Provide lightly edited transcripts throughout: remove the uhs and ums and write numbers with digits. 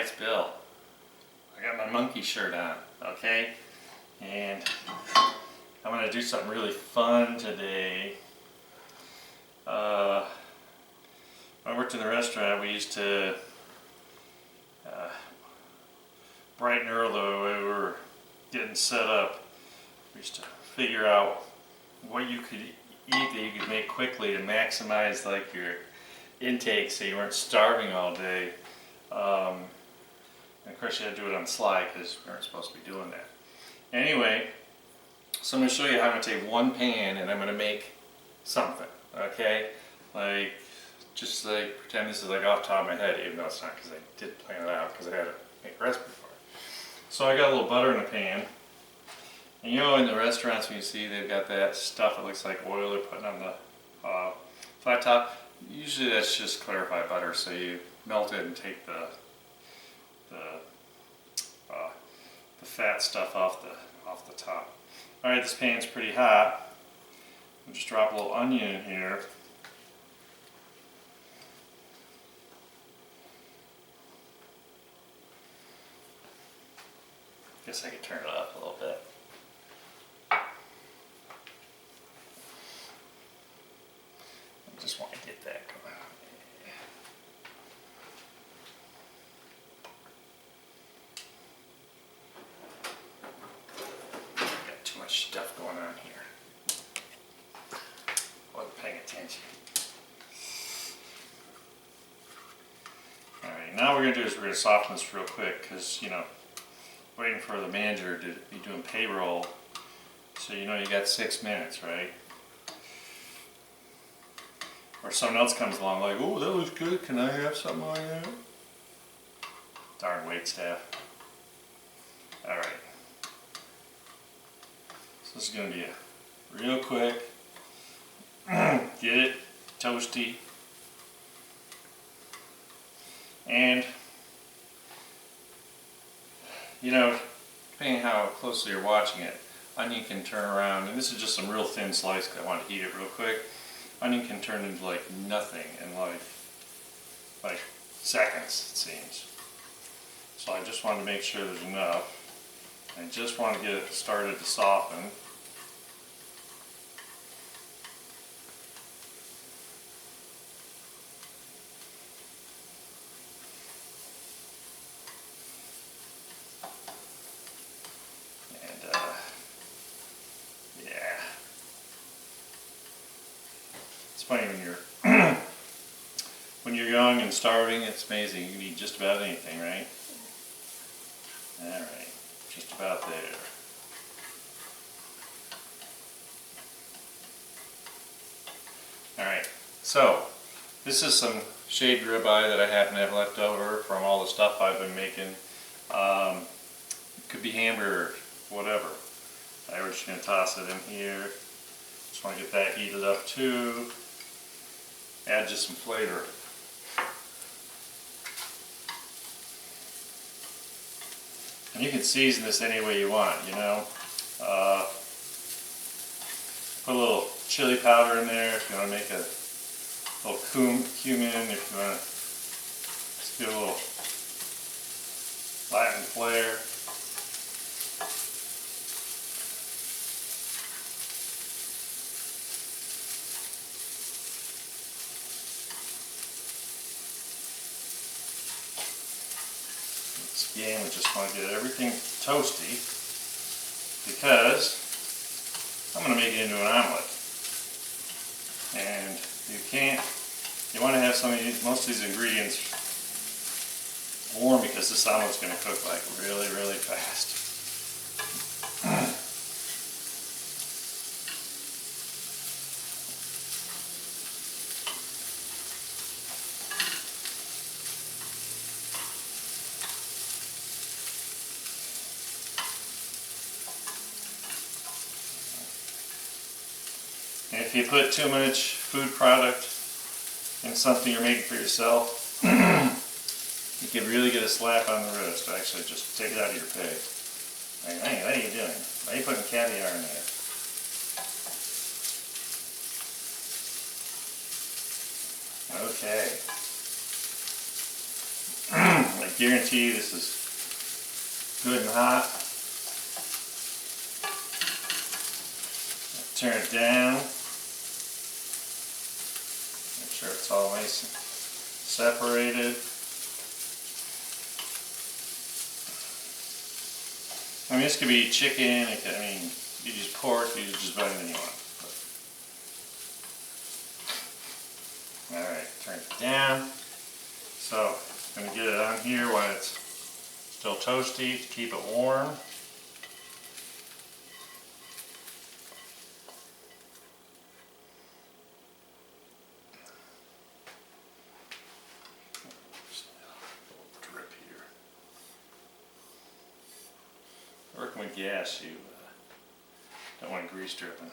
it's Bill. I got my monkey shirt on, okay? And I'm gonna do something really fun today. When I worked in the restaurant, we used to bright and early when we were getting set up, we used to figure out what you could eat that you could make quickly to maximize like your intake so you weren't starving all day. And of course you had to do it on the slide because we weren't supposed to be doing that. Anyway, so I'm going to show you how I'm going to take one pan and I'm going to make something, okay? Like, just like pretend this is like off the top of my head, even though it's not, because I did plan it out because I had to make a recipe for it. So I got a little butter in the pan. And you know in the restaurants when you see they've got that stuff that looks like oil they're putting on the flat top, usually that's just clarified butter, so you melt it and take the fat stuff off the top. Alright, this pan's pretty hot. I'll just drop a little onion in here. Guess I could turn it up a little bit. I just want to get that going on. Got too much stuff going on here. Wasn't paying attention. Alright, now what we're going to do is we're going to soften this real quick because, you know, waiting for the manager to be doing payroll. So you know you got 6 minutes, right? Or someone else comes along like, oh, that was good, can I have something like that? Darn wait staff. Alright. So this is going to be a real quick, get it toasty. And, you know, depending on how closely you're watching it, onion can turn around, and this is just some real thin slice because I want to heat it real quick. Onion can turn into like nothing in like seconds, it seems. So I just wanted to make sure there's enough. I just want to get it started to soften. Funny when you're young and starving, it's amazing. You can eat just about anything, right? Alright, just about there. Alright, so this is some shaved ribeye that I happen to have left over from all the stuff I've been making. It could be hamburger, whatever. I was just going to toss it in here. Just want to get that heated up too. Add just some flavor. And you can season this any way you want, you know. Put a little chili powder in there if you want to make a little cumin, if you want to just give a little Latin flair. Again, we just want to get everything toasty because I'm going to make it into an omelet. And you want to have most of these ingredients warm because this omelet's going to cook like really, really fast. And if you put too much food product in something you're making for yourself, you can really get a slap on the wrist. Actually, just take it out of your pig. Like, hey, what are you doing? Why are you putting caviar in there? Okay. Like guarantee this is good and hot. Turn it down. Make sure it's all nice and separated. I mean, this could be chicken, you use pork, you use just about anything you want. Alright, turn it down. So, I'm going to get it on here while it's still toasty to keep it warm. Drip here. Working with gas, you don't want grease dripping.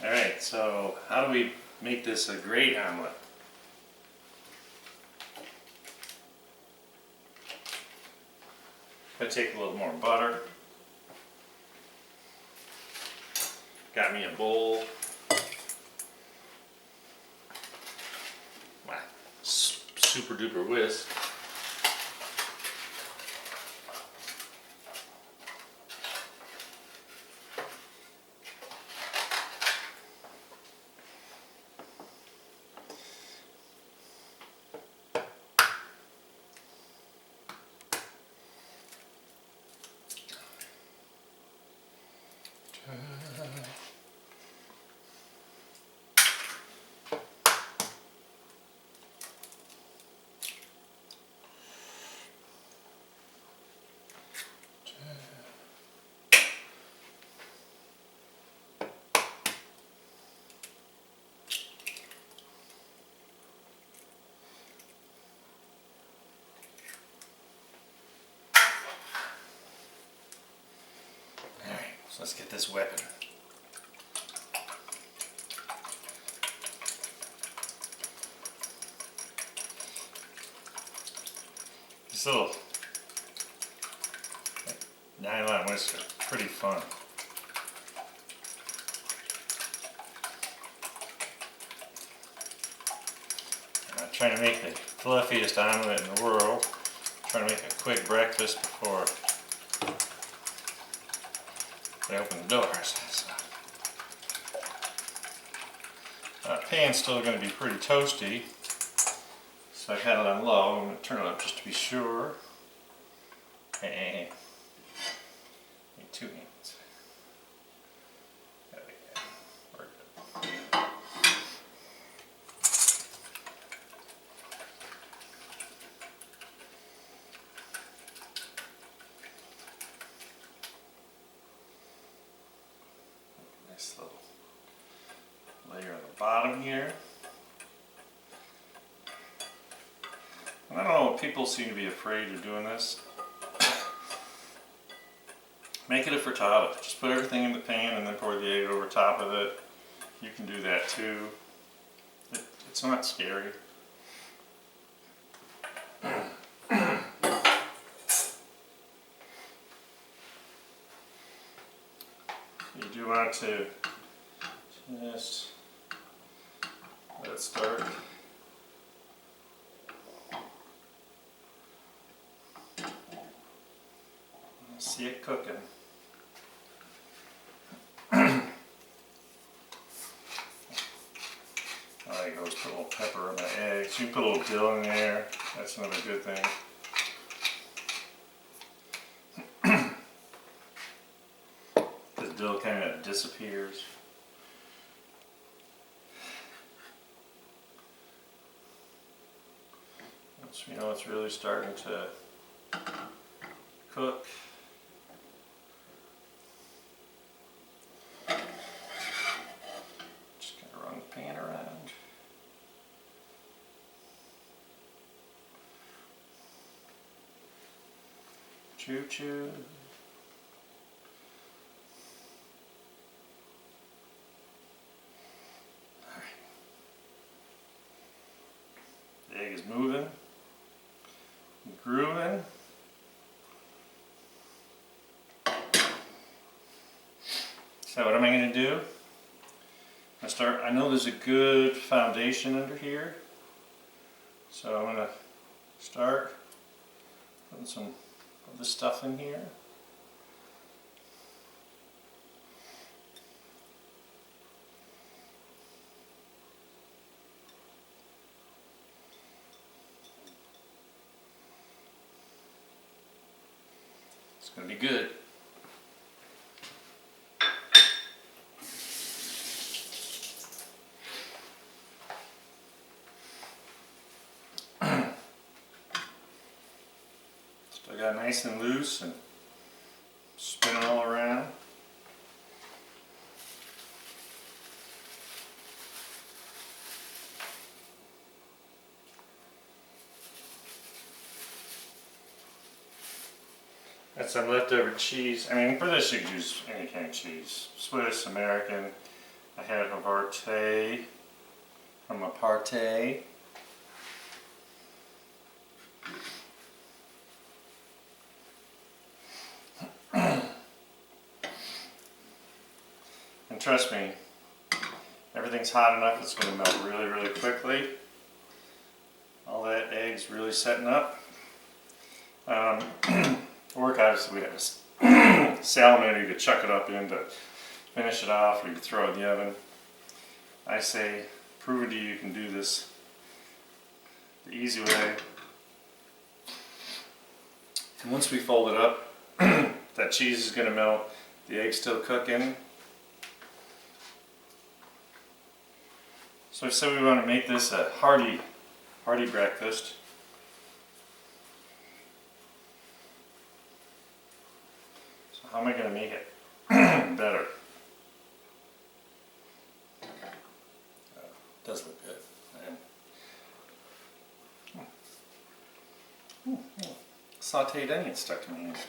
Alright, so how do we make this a great omelet? I'm going to take a little more butter. Got me a bowl. My super duper whisk. So let's get this weapon. This little nylon whisker, pretty fun. I'm trying to make the fluffiest omelet in the world. I'm trying to make a quick breakfast before they open the doors. So, pan's still going to be pretty toasty, so I had it on low. I'm going to turn it up just to be sure. Hey, need 2 hands. There we go. We're good. Nice little layer on the bottom here. And I don't know, people seem to be afraid of doing this. Make it a frittata. Just put everything in the pan and then pour the egg over top of it. You can do that too. It's not scary. You do want to just let it start. See it cooking. I always put a little pepper in my eggs. You can put a little dill in there. That's another good thing. The dill kind of disappears. Once we know it's really starting to cook. Just gonna run the pan around. Choo choo. Alright. The egg is moving, grooving. So what am I going to do? I know there's a good foundation under here. So I'm going to start putting some of this stuff in here. It's going to be good. Still got nice and loose and spin it all around. Got some leftover cheese. I mean, for this you can use any kind of cheese. Swiss, American. I had Havarti from Aparte. And trust me, everything's hot enough, it's going to melt really, really quickly. All that egg's really setting up. For work, obviously, we have a salamander you could chuck it up in to finish it off, or you could throw it in the oven. I say, prove it to you can do this the easy way. And once we fold it up, that cheese is going to melt, the egg's still cooking. So I said we want to make this a hearty breakfast. So how am I going to make it better? Does look good. Sauteed onion stuck to my hands.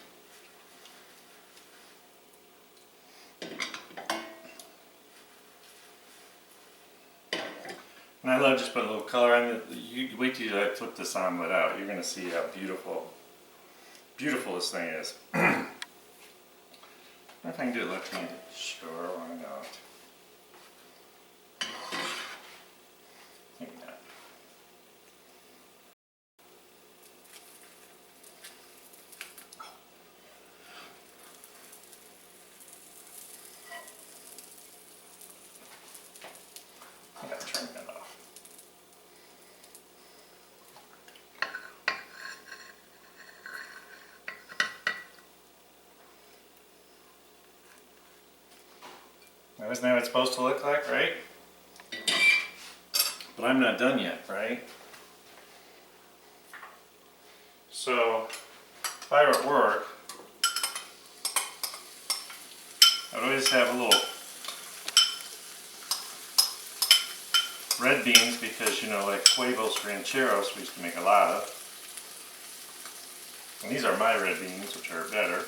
And I love just putting a little color on it. You wait till you flip this omelet out. You're going to see how beautiful this thing is. I wonder if I can do it left-handed. Sure, why not? Maybe not. I gotta turn that off. Now, isn't that what it's supposed to look like, right? But I'm not done yet, right? So, if I were at work, I'd always have a little red beans because, you know, like Huevos Rancheros we used to make a lot of. And these are my red beans, which are better.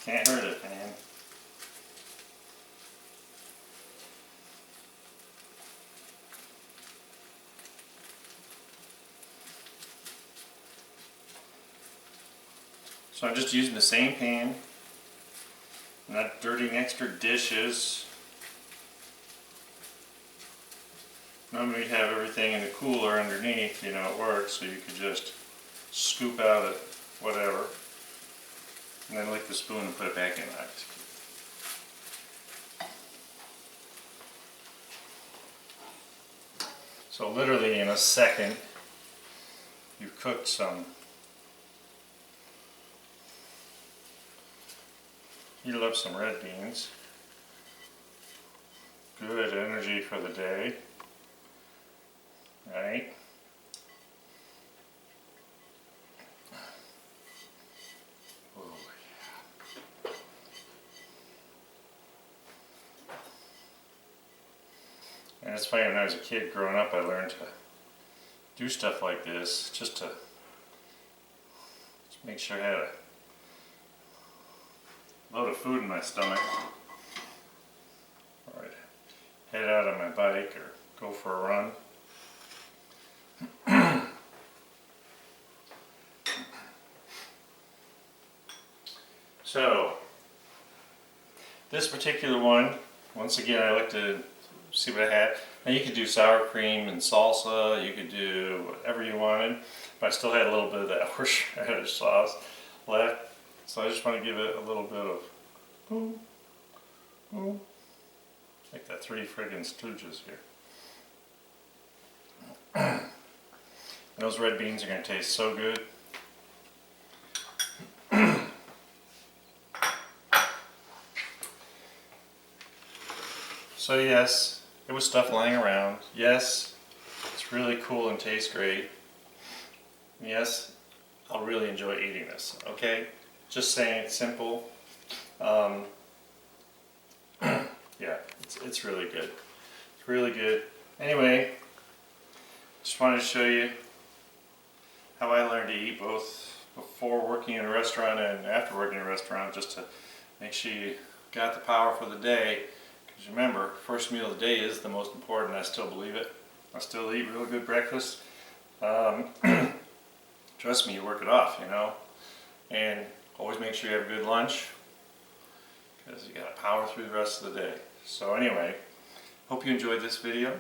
Can't hurt it, man. So I'm just using the same pan, not dirtying extra dishes. Normally we'd have everything in the cooler underneath, you know, at work, so you could just scoop out of whatever, and then lick the spoon and put it back in. So literally in a second, you've cooked some. Heated up some red beans. Good energy for the day. Right? Oh, yeah. And it's funny, when I was a kid growing up, I learned to do stuff like this just to make sure I had a load of food in my stomach, or I'd head out on my bike or go for a run. So, this particular one, once again, I like to see what I had. Now you could do sour cream and salsa, you could do whatever you wanted, but I still had a little bit of that horseradish sauce left. So I just want to give it a little bit of, like that Three Friggin' Stooges here. And those red beans are going to taste so good. So yes, it was stuff lying around. Yes, it's really cool and tastes great. Yes, I'll really enjoy eating this, okay? Just saying, it's simple. Yeah, it's really good. It's really good. Anyway, just wanted to show you how I learned to eat both before working in a restaurant and after working in a restaurant, just to make sure you got the power for the day. Because remember, first meal of the day is the most important. I still believe it. I still eat real good breakfast. Trust me, you work it off, you know. And always make sure you have a good lunch, because you got to power through the rest of the day. So anyway, hope you enjoyed this video.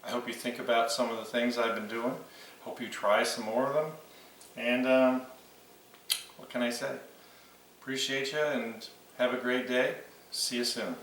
I hope you think about some of the things I've been doing. Hope you try some more of them. And what can I say? Appreciate you and have a great day. See you soon.